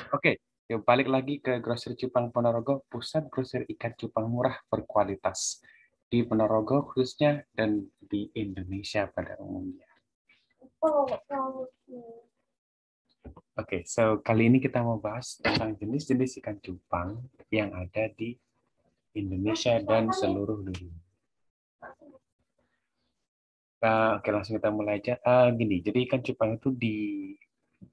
Oke, yuk balik lagi ke Grosir Cupang Ponorogo, pusat grosir ikan cupang murah berkualitas di Ponorogo khususnya dan di Indonesia pada umumnya. Oke, so kali ini kita mau bahas tentang jenis-jenis ikan cupang yang ada di Indonesia dan seluruh dunia. Nah, oke, langsung kita mulai aja. Gini, jadi ikan cupang itu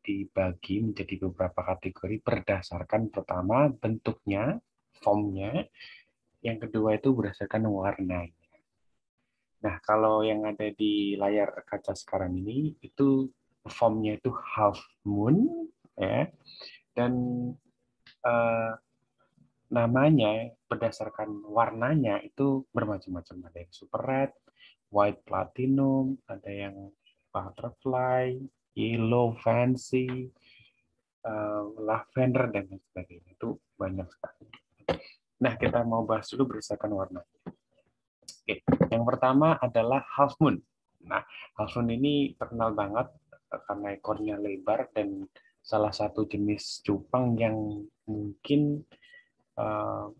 dibagi menjadi beberapa kategori berdasarkan pertama bentuknya, formnya, yang kedua itu berdasarkan warna. Nah, kalau yang ada di layar kaca sekarang ini itu formnya itu half moon, ya, dan eh, namanya berdasarkan warnanya itu bermacam-macam. Ada yang super red, white platinum, ada yang butterfly, yellow fancy, lavender dan lain sebagainya. Itu banyak sekali. Nah, kita mau bahas dulu berdasarkan warna. Oke, yang pertama adalah half moon. Nah, half moon ini terkenal banget karena ekornya lebar dan salah satu jenis cupang yang mungkin uh,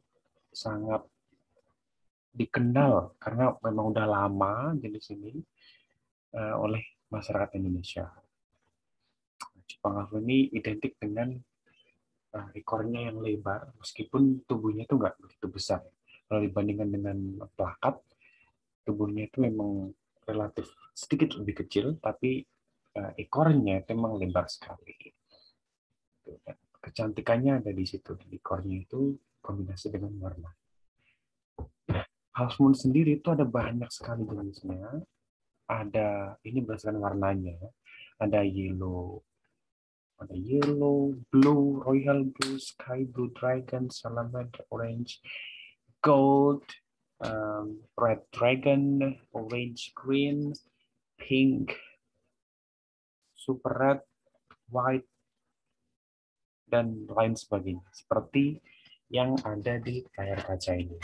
sangat dikenal karena memang udah lama jenis ini oleh masyarakat Indonesia. Cupang half moon ini identik dengan ekornya yang lebar, meskipun tubuhnya itu nggak begitu besar. Kalau dibandingkan dengan plakat, tubuhnya itu memang relatif sedikit lebih kecil, tapi ekornya itu memang lebar sekali. Kecantikannya ada di situ, di ekornya itu kombinasi dengan warna. Half moon sendiri itu ada banyak sekali jenisnya. Ada ini berdasarkan warnanya, ada yellow, blue, royal blue, sky blue, dragon, salamander, orange, gold, red dragon, orange green, pink, super red, white, dan lain sebagainya. Seperti yang ada di layar kaca ini.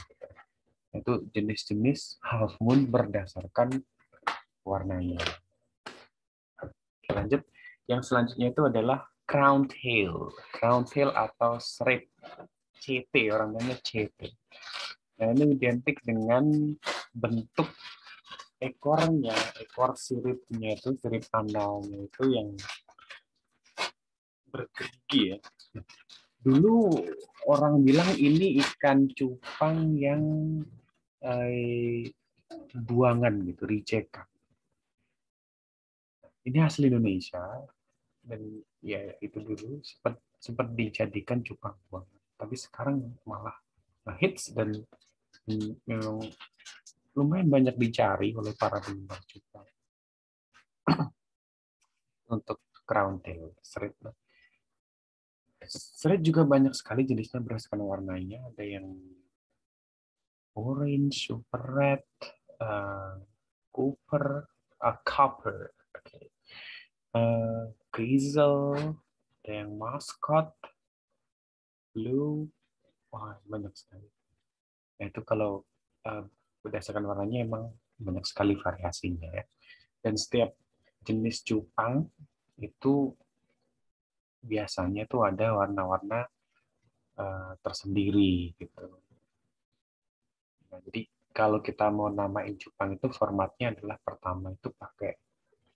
Itu jenis-jenis half moon berdasarkan warnanya. Lanjut, yang selanjutnya itu adalah crown tail. Crown tail atau strip CT, orang namanya CT. Nah, ini identik dengan bentuk ekornya, ekor siripnya itu, sirip analnya itu yang bergerigi ya. Dulu orang bilang ini ikan cupang yang buangan gitu, rijekan. Ini asli Indonesia dan ya itu dulu sempat sempat dijadikan cupang buangan. Tapi sekarang malah hits dan memang lumayan banyak dicari oleh para penggemar cupang untuk crown tail strip. Strip juga banyak sekali jenisnya berdasarkan warnanya. Ada yang orange, super red, uh, copper, copper, okay. Grizzle, ada yang mascot, blue, wah banyak sekali. Nah, itu kalau uh, berdasarkan warnanya emang banyak sekali variasinya ya. Dan setiap jenis cupang itu biasanya tuh ada warna-warna tersendiri gitu. Nah, jadi kalau kita mau namain cupang itu formatnya adalah pertama itu pakai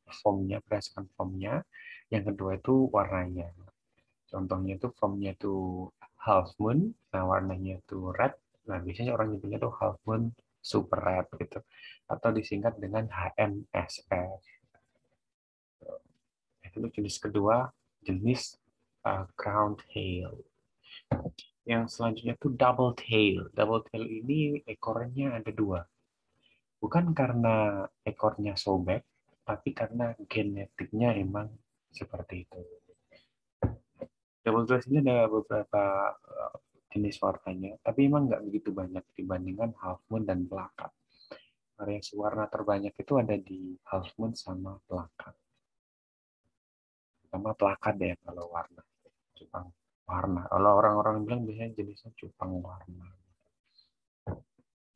foamnya, berdasarkan foamnya. Yang kedua itu warnanya. Contohnya itu foamnya itu half moon, nah warnanya itu red. Nah biasanya orang nyebutnya itu half moon super red gitu. Atau disingkat dengan HMSR. Itu jenis kedua, jenis crown tail. Yang selanjutnya itu double tail. Double tail ini ekornya ada dua. Bukan karena ekornya sobek, tapi karena genetiknya emang seperti itu. Double tail ini ada beberapa jenis warnanya, tapi emang nggak begitu banyak dibandingkan half moon dan plakat. Variasi warna terbanyak itu ada di half moon sama plakat. Sama plakat ya kalau warna. Cupang warna. Kalau orang-orang bilang biasanya jenisnya cupang warna.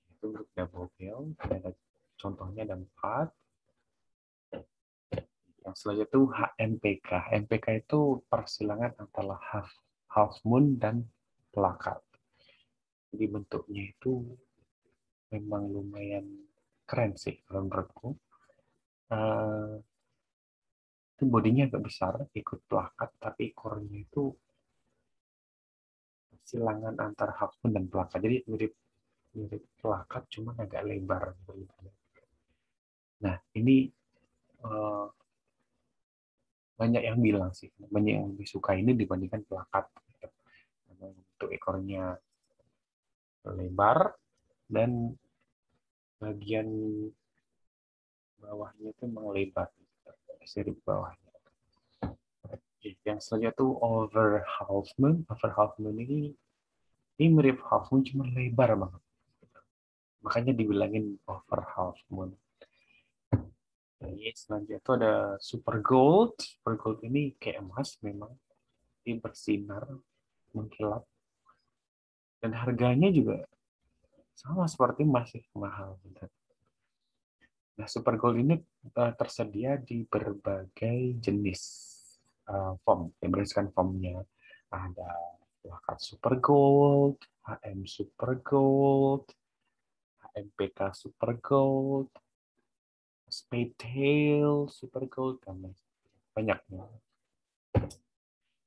Itu untuk double tail. Ada contohnya ada 4. Yang selanjutnya itu HMPK. HMPK itu persilangan antara half moon, dan plakat. Jadi bentuknya itu memang lumayan keren sih kalau menurutku. Eh, itu bodinya agak besar, ikut plakat, tapi ekornya itu silangan antara half moon dan plakat. Jadi mirip mirip plakat, cuma agak lebar. Nah, ini eh, banyak yang bilang sih, banyak yang lebih suka ini dibandingkan plakat. Karena untuk ekornya lebar dan bagian bawahnya itu memang lebar, sirip bawahnya. Yang selanjutnya tuh Over half moon ini mirip half moon cuma lebar banget. Makanya dibilangin over half moon. Jadi selanjutnya itu ada super gold. Super gold ini kayak emas memang. Ini bersinar, mengkilap. Dan harganya juga sama seperti masih mahal. Nah, super gold ini tersedia di berbagai jenis foam. Yang berdasarkan foamnya ada plakat super gold, HM super gold, HMPK super gold, spade tail super gold, dan banyak.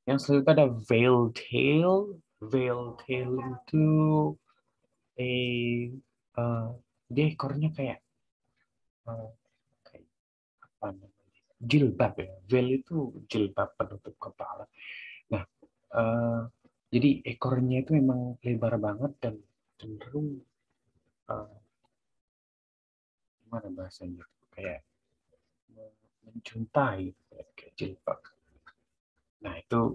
Yang selanjutnya ada veil tail. Veil tail itu eh uh, dia ekornya kayak uh, kayak apa namanya? Jilbab ya. Veil itu jilbab penutup kepala. Nah, uh, jadi ekornya itu memang lebar banget dan cenderung uh, gimana bahasanya? Kayak menjuntai kayak jilbab. Nah, itu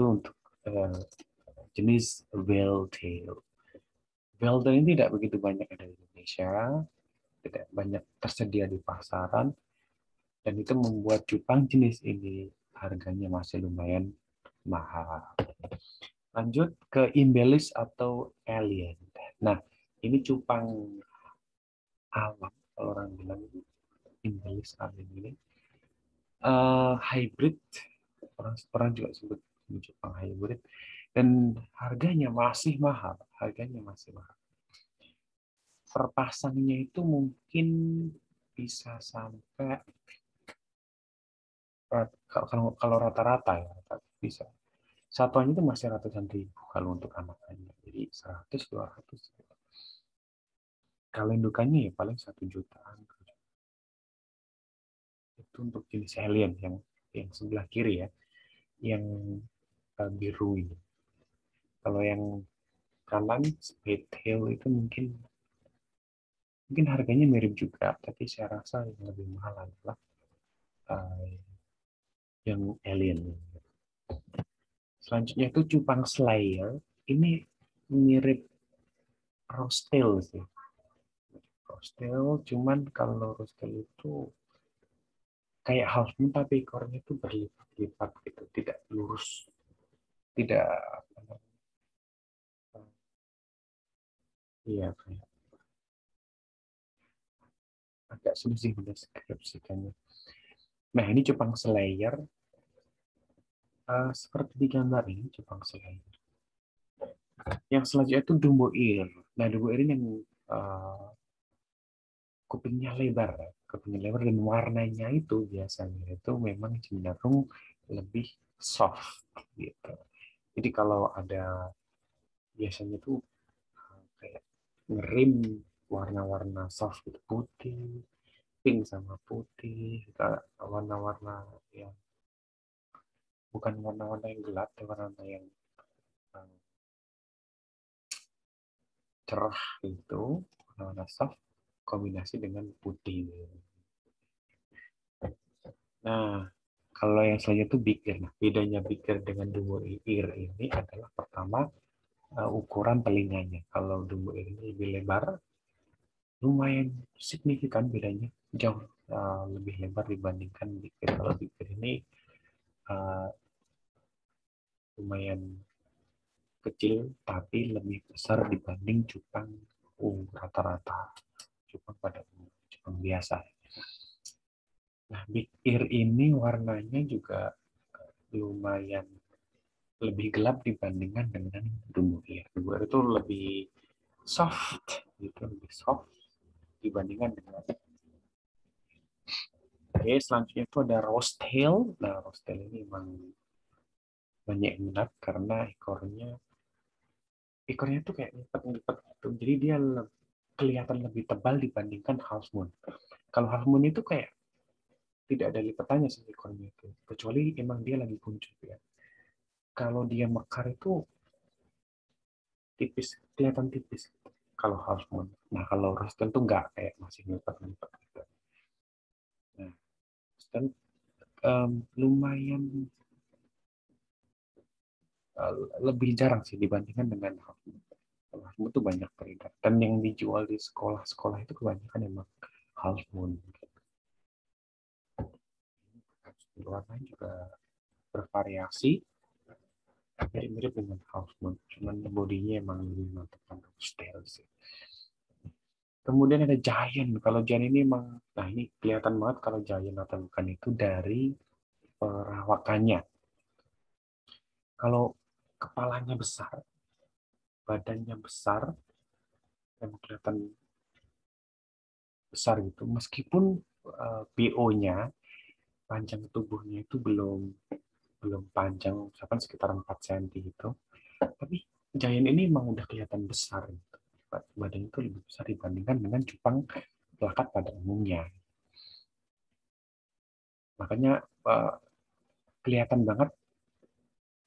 untuk uh, jenis veil tail. Veil tail ini tidak begitu banyak ada di Indonesia, tidak banyak tersedia di pasaran, dan itu membuat cupang jenis ini harganya masih lumayan mahal. Lanjut ke embellish atau alien. Nah, ini cupang alam, kalau orang bilang embellish alien ini. Hybrid, orang juga sebut cupang hybrid, dan harganya masih mahal. Harganya masih mahal. Per pasangnya itu mungkin bisa sampai kalau rata-rata ya bisa satuannya itu masih ratusan ribu kalau untuk anak-anak, jadi 100 200. Kalau indukannya ya paling 1 jutaan. Itu untuk jenis alien yang sebelah kiri ya, yang biru ini. Kalau yang kanan spade tail itu mungkin harganya mirip juga, tapi saya rasa yang lebih mahal adalah uh, yang alien. Selanjutnya itu cupang slayer. Ini mirip rosetail sih. Rosetail, cuman kalau rosetail itu kayak half moon tapi ekornya itu berlipat-lipat gitu, tidak lurus, tidak iya kayak agak sulit sih mendeskripsikannya. Nah, ini cupang slayer. Seperti di gambar ini cupang slayer. Yang selanjutnya itu dumbo ear. Nah, dumbo ear ini yang uh, kupingnya lebar, kupingnya lebar, dan warnanya itu biasanya itu memang cenderung lebih soft gitu. Jadi kalau ada biasanya tuh kayak ngerim warna-warna soft gitu, putih, pink sama putih, warna-warna yang bukan warna-warna yang gelap, tapi warna yang uh, cerah itu, warna-warna soft kombinasi dengan putih. Nah, kalau yang selanjutnya itu big ear. Nah, bedanya big ear dengan dumbo ear ini adalah pertama ukuran telinganya. Kalau dumbo ear ini lebih lebar, lumayan signifikan bedanya, jauh lebih lebar dibandingkan big ear. Kalau big ear ini uh, lumayan kecil tapi lebih besar dibanding cupang rata-rata, cupang pada cupang biasa. Nah, big ear ini warnanya juga lumayan lebih gelap dibandingkan dengan dungu air. Dungu air itu lebih soft, gitu, lebih soft dibandingkan dengan. Oke, selanjutnya itu ada rose tail. Nah, rose tail ini memang banyak yang minat karena ekornya tuh kayak lipat-lipat gitu. Jadi dia kelihatan lebih tebal dibandingkan half moon. Kalau half moon itu kayak tidak ada lipatannya sih ekornya itu, kecuali emang dia lagi kuncup ya. Kalau dia mekar itu tipis, kelihatan tipis kalau half moon. Nah, kalau roasted tuh nggak, kayak masih lipat-lipat gitu. Nah, roasted lumayan uh, lebih jarang sih dibandingkan dengan half moon. Kalau half moon tuh banyak beredar. Dan yang dijual di sekolah-sekolah itu kebanyakan emang half moon. Warnanya juga bervariasi, mirip-mirip dengan half moon. Cuman bodinya emang lebih mantap roasted sih. Kemudian ada giant. Kalau giant ini emang, nah ini kelihatan banget kalau giant atau bukan itu dari perawakannya. Kalau kepalanya besar, badannya besar, dan kelihatan besar gitu. Meskipun BO-nya, panjang tubuhnya itu belum belum panjang, misalkan sekitar 4 cm gitu. Tapi giant ini emang udah kelihatan besar gitu. Badannya itu lebih besar dibandingkan dengan cupang plakat pada umumnya. Makanya kelihatan banget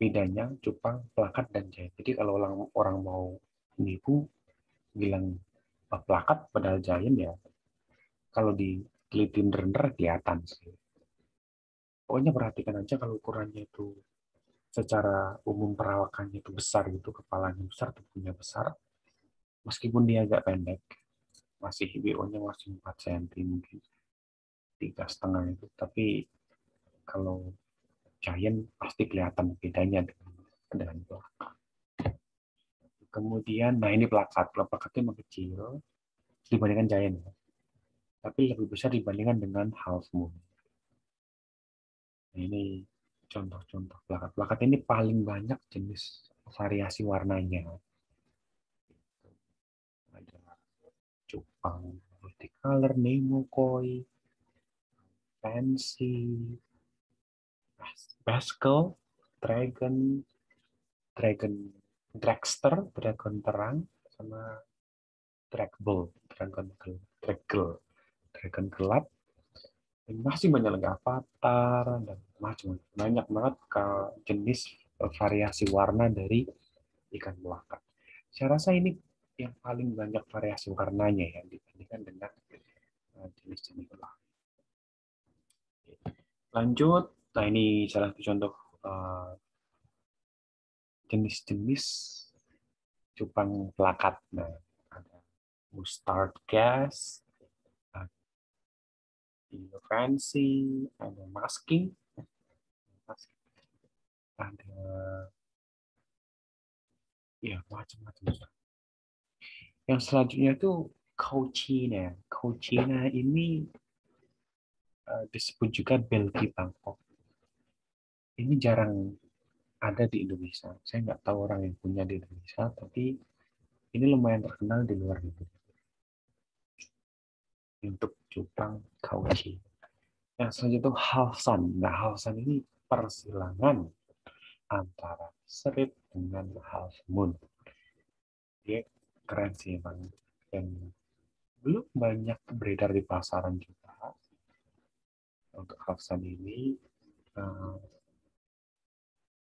bedanya cupang, plakat, dan giant. Jadi kalau orang orang mau nipu bilang plakat padahal giant ya, kalau ditelitin render kelihatan sih. Pokoknya perhatikan aja kalau ukurannya itu secara umum perawakannya itu besar gitu, kepalanya besar, tubuhnya besar, meskipun dia agak pendek, masih BO-nya masih 4 cm mungkin, 3,5 itu, tapi kalau giant pasti kelihatan bedanya dengan plakat. Kemudian, nah ini plakat itu emang kecil dibandingkan giant, tapi lebih besar dibandingkan dengan half moon. Nah, ini contoh-contoh plakat. Plakat ini paling banyak jenis variasi warnanya. Ada cupang, multicolor, nemo koi, fancy, baskel, dragon, dragon dragster, dragon terang, sama dragble, dragon gelap. Dan masih banyak lagi avatar dan macam banyak banget jenis variasi warna dari ikan belaka. Saya rasa ini yang paling banyak variasi warnanya ya dibandingkan dengan jenis-jenis belaka. Lanjut, nah ini salah satu contoh jenis-jenis cupang pelakat. Nah, ada mustard gas, ada fancy, ada masking, ada ya macam-macam. Yang selanjutnya itu Cauchina. Cauchina ini disebut juga Belgi Bangkok. Ini jarang ada di Indonesia. Saya nggak tahu orang yang punya di Indonesia, tapi ini lumayan terkenal di luar negeri untuk cupang Cauchi. Yang selanjutnya itu Halsan. Nah, Halsan ini persilangan antara serip dengan half moon. Dia keren sih bang. Dan belum banyak beredar di pasaran juga untuk Halsan ini. Uh,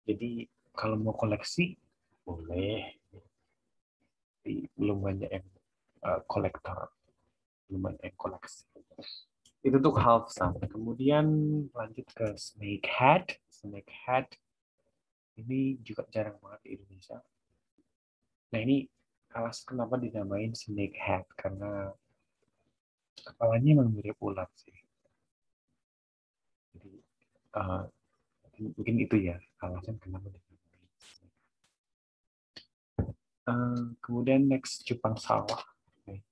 jadi kalau mau koleksi boleh. Tapi belum banyak yang kolektor, belum banyak yang koleksi. Itu tuh Halsan. Kemudian lanjut ke Snakehead. Snakehead ini juga jarang banget di Indonesia. Nah ini alas kenapa dinamain snakehead, karena kepalanya memang mirip ulat sih. Jadi uh, mungkin itu ya alasan kenapa dinamain. Kemudian next cupang sawah. Ini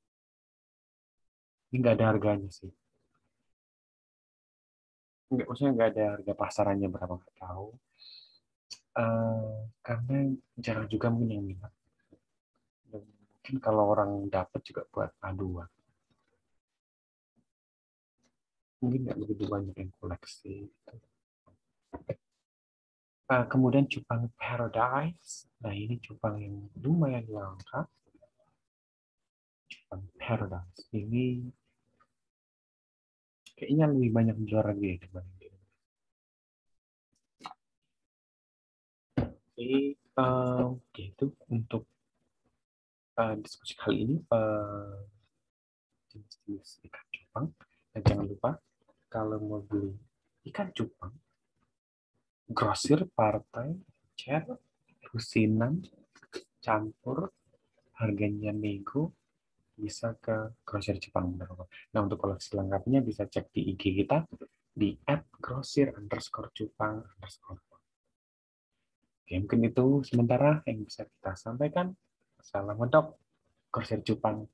nggak ada harganya sih. Nggak, maksudnya nggak ada harga pasarannya berapa, nggak tahu. karena jarang juga mungkin yang minat. Dan mungkin kalau orang dapat juga buat aduan. Mungkin nggak begitu banyak yang koleksi. Kemudian cupang Paradise. Nah, ini cupang yang lumayan langka. Cupang Paradise. Ini kayaknya lebih banyak juara lagi ya dibanding ini. Jadi, itu untuk diskusi kali ini jenis-jenis ikan cupang. Dan jangan lupa, kalau mau beli ikan cupang, grosir, partai, cer, fusinan, campur, harganya nego, bisa ke grosir Jepang. Nah, untuk koleksi lengkapnya bisa cek di IG kita di @grosir_cupang_. Oke, mungkin itu sementara yang bisa kita sampaikan. Salam medok, grosir Jepang.